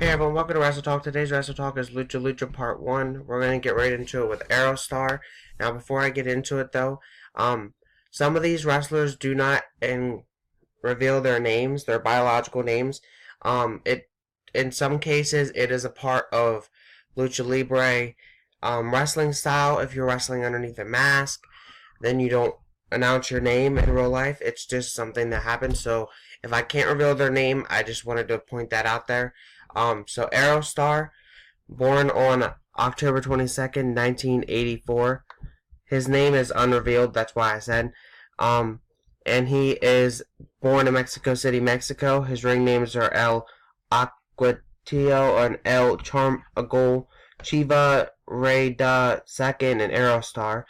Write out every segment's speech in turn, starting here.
Hey everyone, welcome to Wrestletalk. Today's Wrestletalk is Lucha Part 1. We're going to get right into it with Aerostar. Now, before I get into it though, some of these wrestlers do not reveal their names, their biological names. In some cases, it is a part of lucha libre wrestling style. If you're wrestling underneath a mask, then you don't announce your name in real life. It's just something that happens. So if I can't reveal their name, I just wanted to point that out there. So Aerostar, born on October 22nd, 1984. His name is unrevealed, that's why I said. And he is born in Mexico City, Mexico. His ring names are El Aquatillo and El Charmagol, Chiva, Rey da Second, and Aerostar.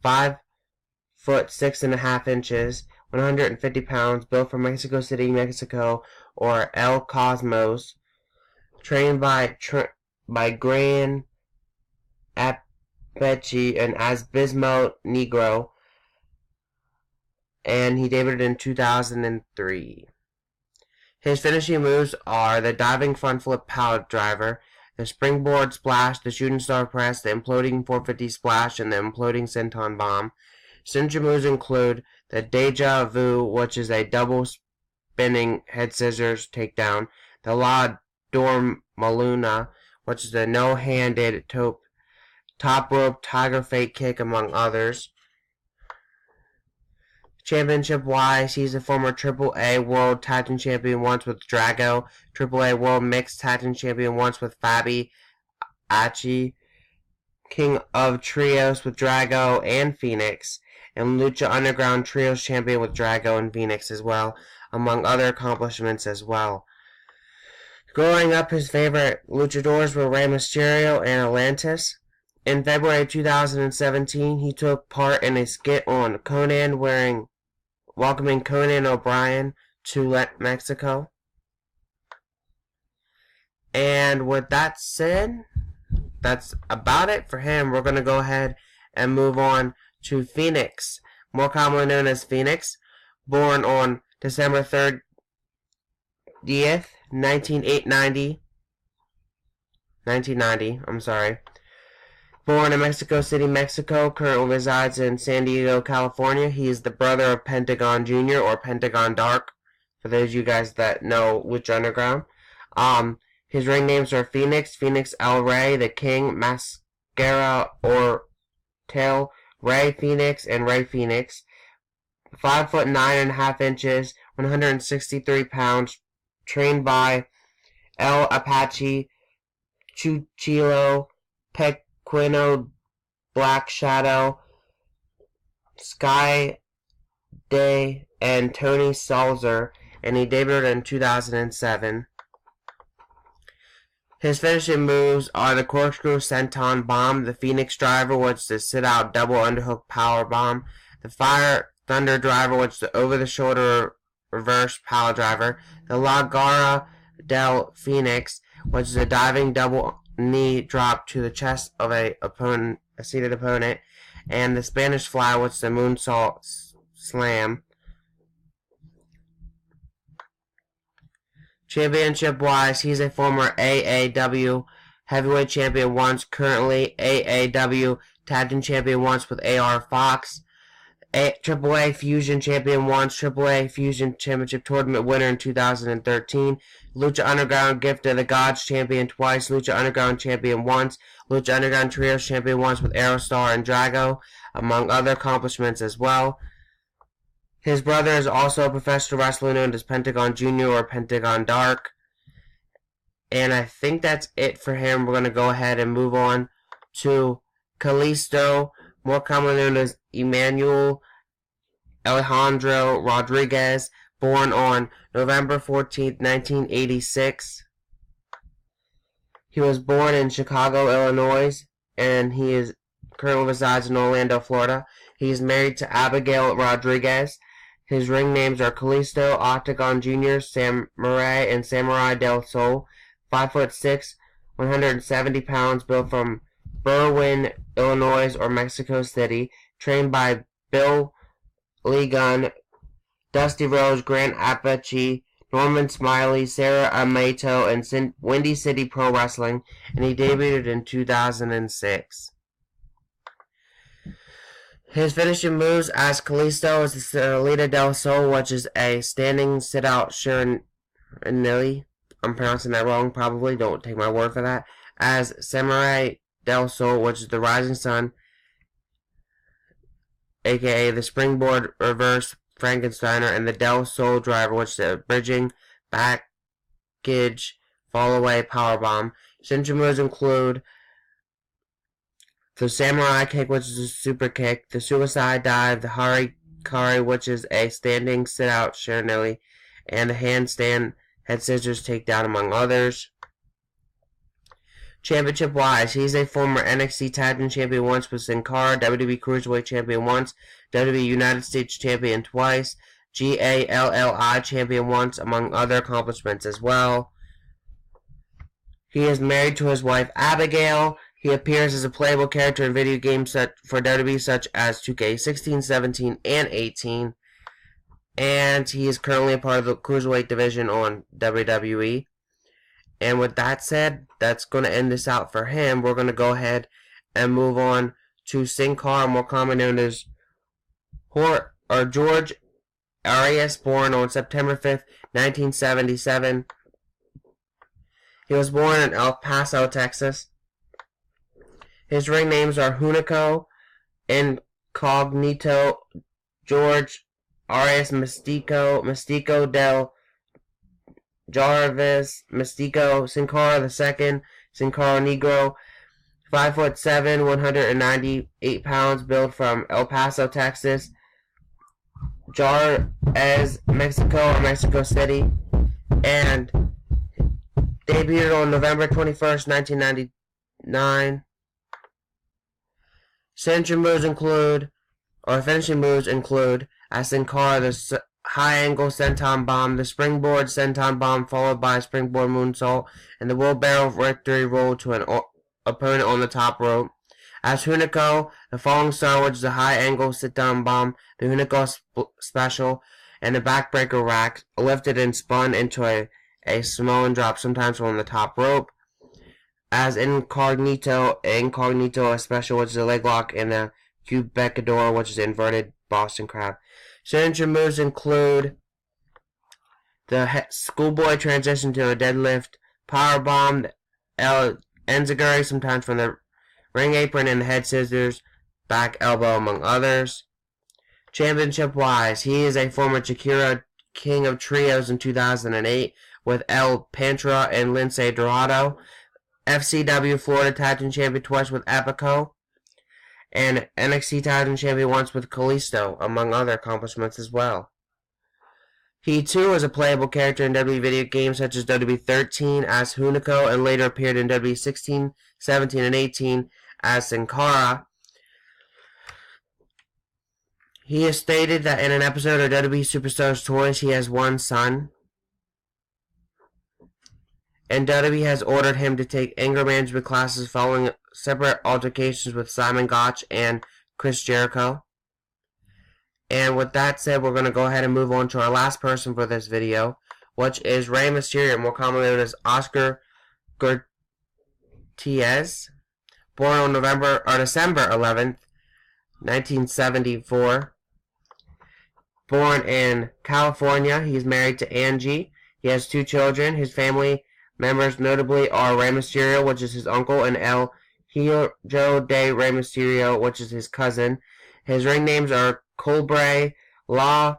5'6.5" 150 pounds, built from Mexico City, Mexico, or El Cosmos. Trained by Gran Apeche and Asbismo Negro, and he debuted in 2003. His finishing moves are the diving front flip power driver, the springboard splash, the shooting star press, the imploding 450 splash, and the imploding senton bomb. Signature moves include the Deja Vu, which is a double spinning head scissors takedown, the La Dormaluna, which is a no-handed top rope tiger fake kick, among others. Championship-wise, he's a former AAA World Tag Team Champion once with Drago, AAA World Mixed Tag Team Champion once with Fabi Achi, King of Trios with Drago and Phoenix, and Lucha Underground Trios Champion with Drago and Phoenix as well, among other accomplishments as well. Growing up, his favorite luchadors were Rey Mysterio and Atlantis. In February 2017, he took part in a skit on Conan welcoming Conan O'Brien to Mexico. And with that said, that's about it for him. We're going to go ahead and move on to Phoenix, more commonly known as Phoenix, born on December 30th, 1990. Born in Mexico City, Mexico, currently resides in San Diego, California. He is the brother of Pentagon Jr. or Pentagon Dark, for those of you guys that know Lucha Underground. His ring names are Phoenix, Phoenix El Rey, the King, Mascara or Tail, Rey Phoenix, and Rey Phoenix. 5'9.5", 163 pounds, trained by El Apache, Chuchilo, Pequeno, Black Shadow, Sky Day, and Tony Salzer, and he debuted in 2007. His finishing moves are the corkscrew senton bomb, the Phoenix driver, which is the sit-out double underhook power bomb, the fire thunder driver, which is the over-the-shoulder reverse power driver, the La Garra del Phoenix, which is a diving double knee drop to the chest of a seated opponent, and the Spanish Fly, which is the moonsault slam. Championship-wise, he's a former AAW heavyweight champion once, currently AAW tag team champion once with AR Fox, AAA Fusion champion once, AAA Fusion Championship Tournament winner in 2013, Lucha Underground Gift of the Gods champion twice, Lucha Underground champion once, Lucha Underground Trios champion once with Aerostar and Drago, among other accomplishments as well. His brother is also a professional wrestler known as Pentagon Jr. or Pentagon Dark. And I think that's it for him. We're going to go ahead and move on to Kalisto, more commonly known as Emmanuel Alejandro Rodriguez, born on November 14th, 1986. He was born in Chicago, Illinois, and he currently resides in Orlando, Florida. He is married to Abigail Rodriguez. His ring names are Kalisto, Octagon Jr., Samurai, and Samurai del Sol. 5'6", 170 pounds, built from Berwyn, Illinois, or Mexico City. Trained by Bill Lee Gunn, Dusty Rose, Grant Apache, Norman Smiley, Sarah Amato, and Windy City Pro Wrestling, and he debuted in 2006. His finishing moves as Kalisto is the Salida del Sol, which is a standing sit-out Shiranili. I'm pronouncing that wrong, probably. Don't take my word for that. As Samurai del Sol, which is the Rising Sun, aka the Springboard Reverse Frankensteiner, and the Del Sol Driver, which is the Bridging Baggage Fallaway Powerbomb. Signature moves include the Samurai Kick, which is a super kick, the Suicide Dive, the Harikari, which is a standing sit-out Shiranili, and the Handstand Head Scissors Takedown, among others. Championship-wise, he's a former NXT Tag Team Champion once with Sin Cara, WWE Cruiserweight Champion once, WWE United States Champion twice, GALLI Champion once, among other accomplishments as well. He is married to his wife Abigail. He appears as a playable character in video games for WWE such as 2K16, 17, and 18. And he is currently a part of the Cruiserweight division on WWE. And with that said, that's going to end this out for him. We're going to go ahead and move on to Sin Cara, more commonly known as George Arias, born on September 5th, 1977. He was born in El Paso, Texas. His ring names are Hunico, Incognito, George Arias Mystico del Jarvis, Mystico, Sin Cara II, Sin Cara Negro, 5'7", 198 pounds, built from El Paso, Texas, Juarez, Mexico, or Mexico City, and debuted on November 21st, 1999. Finishing moves include, as Sin Cara, the high-angle senton bomb, the springboard senton bomb followed by a springboard moonsault, and the wheelbarrow victory roll to an opponent on the top rope. As Hunico, the falling star, which is a high-angle sit-down bomb, the Hunico special, and the backbreaker rack, lifted and spun into a Samoan drop, sometimes on the top rope. As Incognito, a special, which is a leg lock, and a Cubecador, which is an inverted Boston Crab. Signature moves include the schoolboy transition to a deadlift, powerbomb, El Enziguri, sometimes from the ring apron, and the head scissors, back elbow, among others. Championship-wise, he is a former Shakira King of Trios in 2008 with El Pantra and Lince Dorado, FCW Florida Tag Team Champion twice with Epico, and NXT Tag Team Champion once with Kalisto, among other accomplishments as well. He too is a playable character in WWE video games such as WWE 13 as Hunico, and later appeared in WWE 16, 17, and 18 as Sin Cara. He has stated that in an episode of WWE Superstars Tours he has one son, and WWE has ordered him to take anger management classes following separate altercations with Simon Gotch and Chris Jericho. And with that said, we're going to go ahead and move on to our last person for this video, which is Rey Mysterio, more commonly known as Oscar Gutierrez, born on December 11th, 1974. Born in California, he's married to Angie. He has 2 children. His family members notably are Rey Mysterio, which is his uncle, and El Hijo de Rey Mysterio, which is his cousin. His ring names are Colbray, La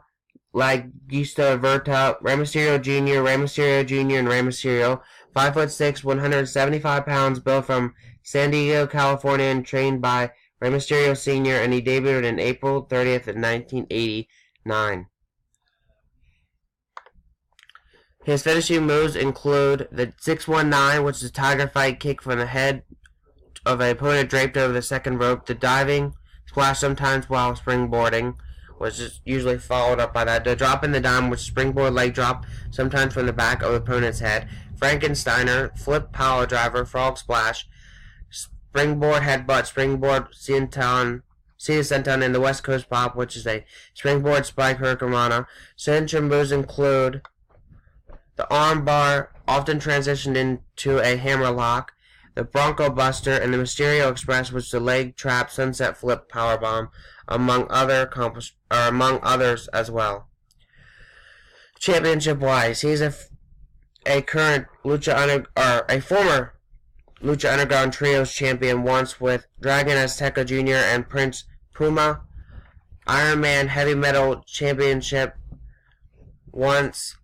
Laguista Verta, Rey Mysterio Jr., Rey Mysterio Jr., and Rey Mysterio. 5'6", 175 pounds, built from San Diego, California, and trained by Rey Mysterio Sr., and he debuted on April 30th of 1989. His finishing moves include the 619, which is a tiger fight kick from the head of an opponent draped over the second rope, the diving splash sometimes while springboarding, which is usually followed up by that, the drop in the dime, which is springboard leg drop, sometimes from the back of the opponent's head, Frankensteiner, flip power driver, frog splash, springboard headbutt, springboard senton in the West Coast pop, which is a springboard spike hurricanrana. Signature moves include The armbar often transitioned into a hammerlock, the Bronco Buster, and the Mysterio Express, was the leg trap sunset flip powerbomb, among others as well. Championship-wise, he's a former Lucha Underground Trios champion, once with Dragon Azteca Jr. and Prince Puma. Iron Man Heavy Metal Championship once.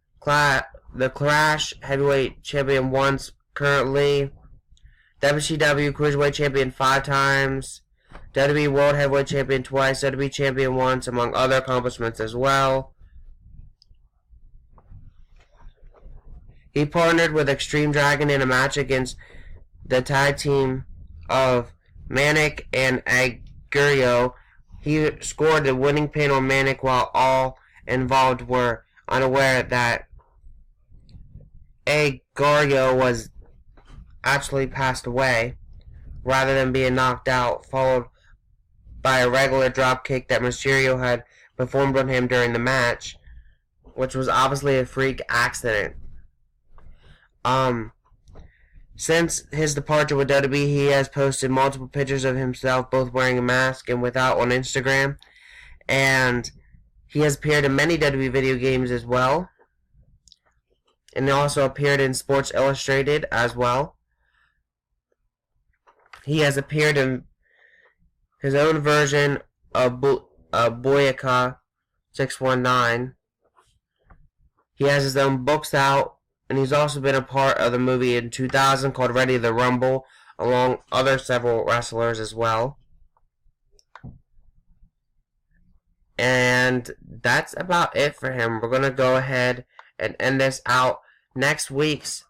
The Clash Heavyweight Champion once, currently. WCW Cruiserweight Champion 5 times. WWE World Heavyweight Champion twice. WWE Champion once, among other accomplishments as well. He partnered with Extreme Dragon in a match against the tag team of Manic and Aguirre. He scored the winning pin on Manic, while all involved were unaware that Aguirre was actually passed away, rather than being knocked out, followed by a regular dropkick that Mysterio had performed on him during the match, which was obviously a freak accident. Since his departure with WWE, he has posted multiple pictures of himself, both wearing a mask and without, on Instagram. And he has appeared in many WWE video games as well. And he also appeared in Sports Illustrated as well. He has appeared in his own version of Boyaka 619. He has his own books out. And he's also been a part of the movie in 2000 called Ready to Rumble, along other several wrestlers as well. And that's about it for him. We're going to go ahead and end this out. Next week's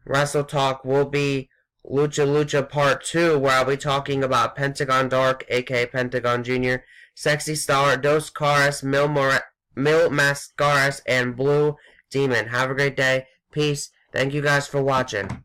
Wrestletalk will be Lucha Part 2, where I'll be talking about Pentagon Dark, aka Pentagon Jr., Sexy Star, Dos Caras, Mil Mascaras, and Blue Demon. Have a great day. Peace. Thank you guys for watching.